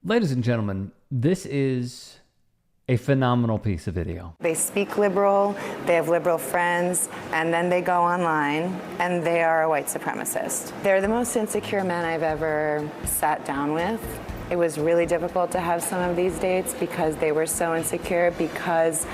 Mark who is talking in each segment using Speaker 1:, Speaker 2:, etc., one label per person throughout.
Speaker 1: Ladies and gentlemen, this is a phenomenal piece of video.
Speaker 2: They speak liberal, they have liberal friends, and then they go online and they are a white supremacist. They're the most insecure men I've ever sat down with. It was really difficult to have some of these dates because they were so insecure, because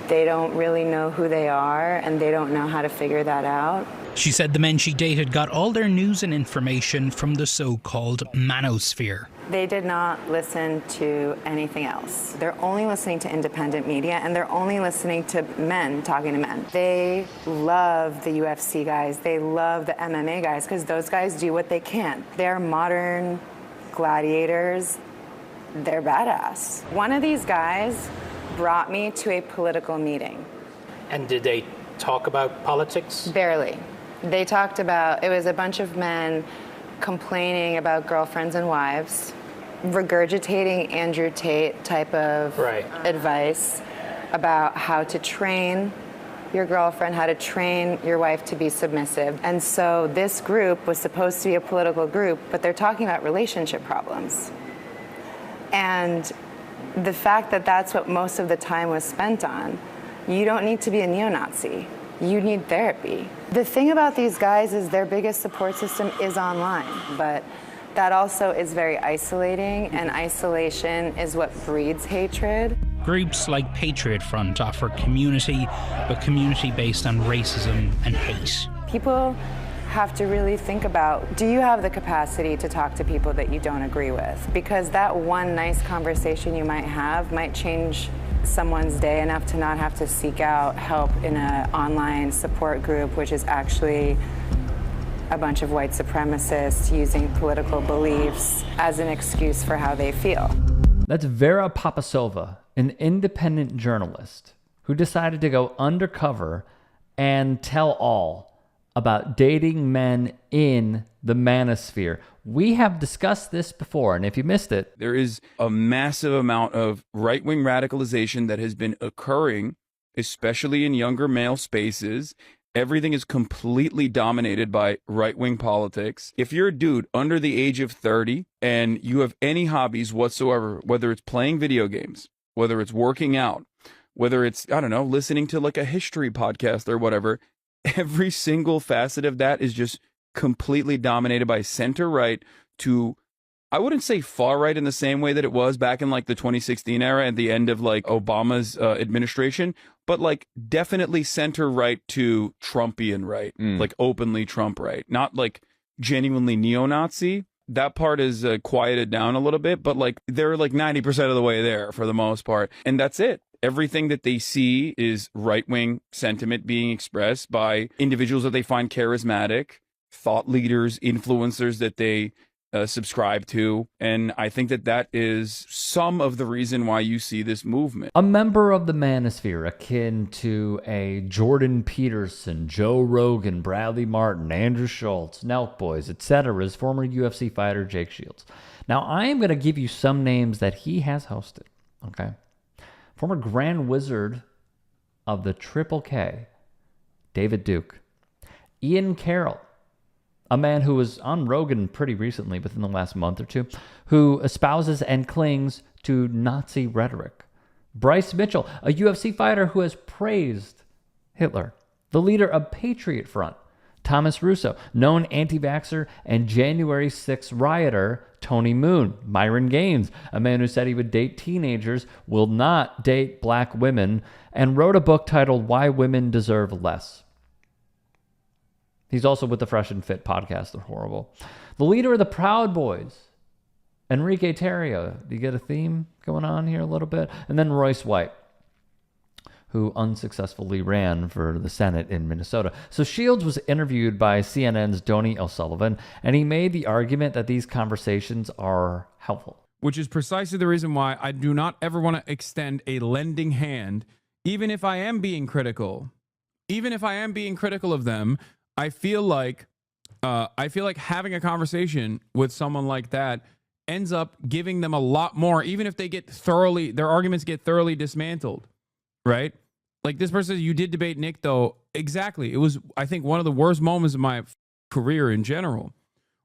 Speaker 2: they don't really know who they are and they don't know how to figure that out.
Speaker 3: She said the men she dated got all their news and information from the so-called manosphere.
Speaker 2: They did not listen to anything else. They're only listening to independent media, and they're only listening to men talking to men. They love the UFC guys. They love the MMA guys because those guys do what they can. They're modern gladiators. They're badass. One of these guys brought me to a political meeting.
Speaker 4: And did they talk about politics?
Speaker 2: Barely. They talked about, it was a bunch of men complaining about girlfriends and wives, regurgitating Andrew Tate type of advice about how to train your girlfriend, how to train your wife to be submissive. And so this group was supposed to be a political group, but they're talking about relationship problems. And the fact that that's what most of the time was spent on, you don't need to be a neo-Nazi. You need therapy. The thing about these guys is their biggest support system is online, but that also is very isolating, and isolation is what breeds hatred.
Speaker 3: Groups like Patriot Front offer community, but community based on racism and hate.
Speaker 2: People have to really think about, do you have the capacity to talk to people that you don't agree with? Because that one nice conversation you might have might change someone's day enough to not have to seek out help in an online support group, which is actually a bunch of white supremacists using political beliefs as an excuse for how they feel.
Speaker 1: That's Vera Papasova, an independent journalist who decided to go undercover and tell all about dating men in the manosphere. We have discussed this before, and if you missed it,
Speaker 5: there is a massive amount of right-wing radicalization that has been occurring, especially in younger male spaces. Everything is completely dominated by right-wing politics. If you're a dude under the age of 30 and you have any hobbies whatsoever, whether it's playing video games, whether it's working out, whether it's, I don't know, listening to like a history podcast or whatever, every single facet of that is just completely dominated by center right to, I wouldn't say far right in the same way that it was back in like the 2016 era at the end of like Obama's administration, but like definitely center right to Trumpian right, like openly Trump right, not like genuinely neo-Nazi. That part is quieted down a little bit, but like they're like 90% of the way there for the most part. And that's it. Everything that they see is right-wing sentiment being expressed by individuals that they find charismatic, thought leaders, influencers that they subscribe to. And I think that that is some of the reason why you see this movement.
Speaker 1: A member of the manosphere akin to a Jordan Peterson, Joe Rogan, Bradley Martin, Andrew Schultz, Nelk Boys, etc. is former UFC fighter Jake Shields. Now, I am going to give you some names that he has hosted, okay? Former Grand Wizard of the Triple K, David Duke. Ian Carroll, a man who was on Rogan pretty recently, within the last month or two, who espouses and clings to Nazi rhetoric. Bryce Mitchell, a UFC fighter who has praised Hitler. The leader of Patriot Front, Thomas Russo, known anti-vaxxer and January 6th rioter, Tony Moon. Myron Gaines, a man who said he would date teenagers, will not date black women, and wrote a book titled Why Women Deserve Less. He's also with the Fresh and Fit podcast. They're horrible. The leader of the Proud Boys, Enrique Tarrio. Do you get a theme going on here a little bit? And then Royce White, who unsuccessfully ran for the Senate in Minnesota. So Shields was interviewed by CNN's Donny O'Sullivan, and he made the argument that these conversations are helpful.
Speaker 6: Which is precisely the reason why I do not ever want to extend a lending hand, even if I am being critical. Even if I am being critical of them, I feel like having a conversation with someone like that ends up giving them a lot more, even if they get their arguments get thoroughly dismantled, right? Like this person says, you did debate Nick, though. Exactly. It was, I think, one of the worst moments of my career in general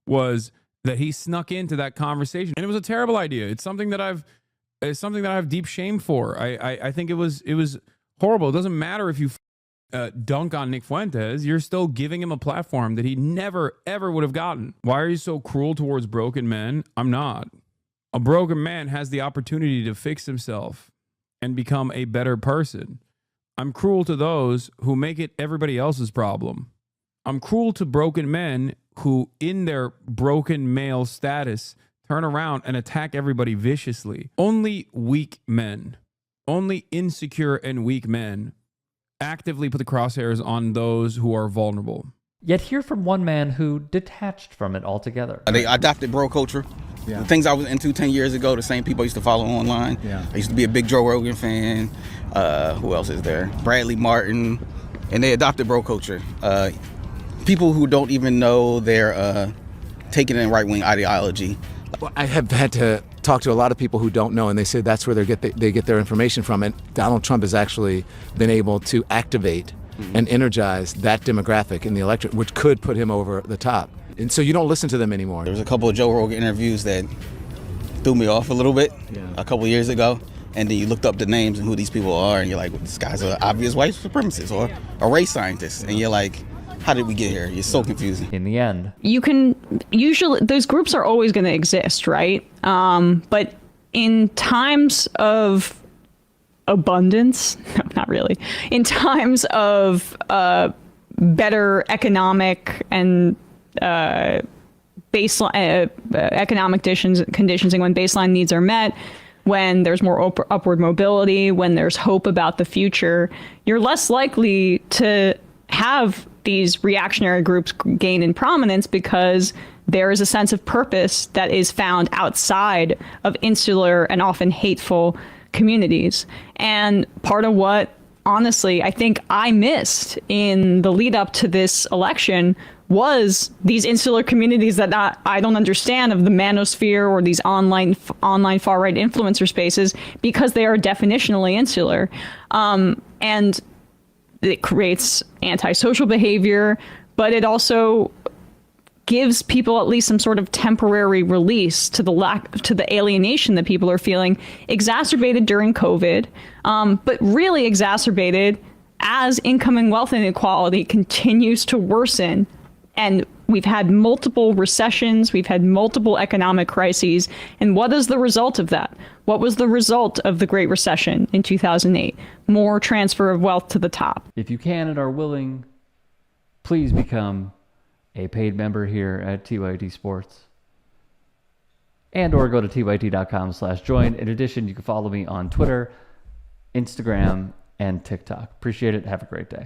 Speaker 6: was that he snuck into that conversation, and it was a terrible idea. It's something that it's something that I have deep shame for. I think it was horrible. It doesn't matter if you dunk on Nick Fuentes, you're still giving him a platform that he never ever would have gotten. Why are you so cruel towards broken men? I'm not. A broken man has the opportunity to fix himself and become a better person. I'm cruel to those who make it everybody else's problem. I'm cruel to broken men who, in their broken male status, turn around and attack everybody viciously. Only weak men, only insecure and weak men actively put the crosshairs on those who are vulnerable.
Speaker 1: Yet hear from one man who detached from it altogether.
Speaker 7: They adopted bro culture. Yeah. The things I was into 10 years ago, the same people I used to follow online. Yeah. I used to be a big Joe Rogan fan. Who else is there? Bradley Martin. And they adopted bro culture. People who don't even know they're taking in right-wing ideology.
Speaker 8: Well, I have had to talk to a lot of people who don't know, and they say that's where they get their information from. And Donald Trump has actually been able to activate and energize that demographic in the electorate, which could put him over the top. And so you don't listen to them anymore.
Speaker 7: There was a couple of Joe Rogan interviews that threw me off a little bit a couple of years ago. And then you looked up the names and who these people are, and you're like, well, this guy's an obvious white supremacist or a race scientist. And you're like, how did we get here? It's so confusing.
Speaker 1: In the end,
Speaker 9: you can usually, those groups are always going to exist, right? But in times of abundance, no, not really. In times of better economic and baseline economic conditions, and when baseline needs are met, when there's more upward mobility, when there's hope about the future, you're less likely to have these reactionary groups gain in prominence because there is a sense of purpose that is found outside of insular and often hateful communities. And part of what, honestly, I think I missed in the lead up to this election was these insular communities that I don't understand, of the manosphere or these online far-right influencer spaces, because they are definitionally insular. And it creates antisocial behavior, but it also gives people at least some sort of temporary release to the alienation that people are feeling, exacerbated during COVID, but really exacerbated as income and wealth inequality continues to worsen. And we've had multiple recessions, we've had multiple economic crises. And what is the result of that? What was the result of the Great Recession in 2008? More transfer of wealth to the top.
Speaker 1: If you can and are willing, please become a paid member here at TYT Sports. And or go to tyt.com/join. In addition, you can follow me on Twitter, Instagram, and TikTok. Appreciate it. Have a great day.